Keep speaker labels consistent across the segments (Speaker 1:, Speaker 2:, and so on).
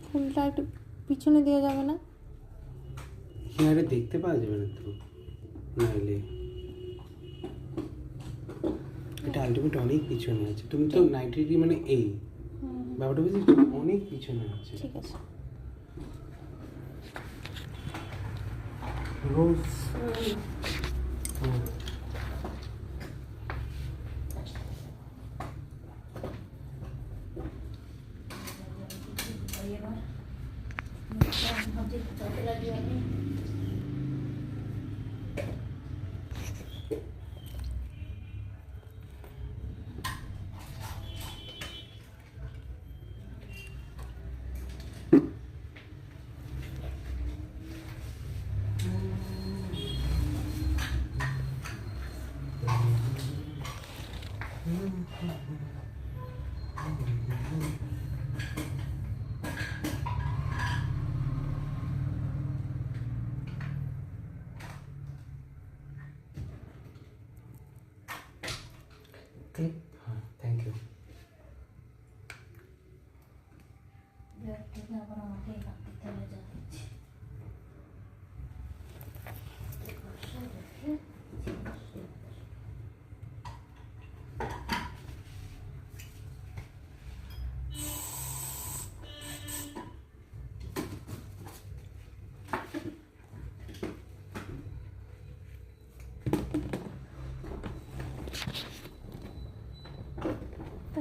Speaker 1: ফুলটা একটু পিছনে দেওয়া যাবে না?
Speaker 2: হেয়ারে দেখতে পাওয়া যাবে না তো, নাহলে এটা আলটিমেট অনেক পিছনে আছে। তুমি তো নাইটি মানে এই ব্যাপারটা বুঝেছো, অনেক পিছনে আছে।
Speaker 1: ঠিক আছে।
Speaker 2: রোজ ক্লিপ। হ্যাঁ, থ্যাংক ইউ।
Speaker 3: আবার আমাকে কাটতে হবে যাচ্ছে।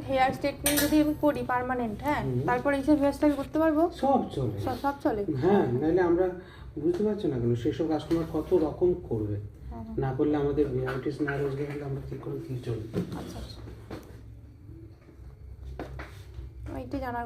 Speaker 1: হেয়ার স্ট্রেটমেন্ট যদি আমি করি পার্মানেন্ট, হ্যাঁ, তারপর এইসব হেয়ারস্টাইল করতে পারবো?
Speaker 2: সব চলে,
Speaker 1: সব চলে।
Speaker 2: হ্যাঁ, নাহলে আমরা বুঝতে পারছি না কেন সেসব কাস্টমার কত রকম করবে, না করলে আমাদের ভ্যারাইটিস না রোজগার হলে আমরা কি করে কি চলবে।
Speaker 1: আচ্ছা আচ্ছা, এইটা জানার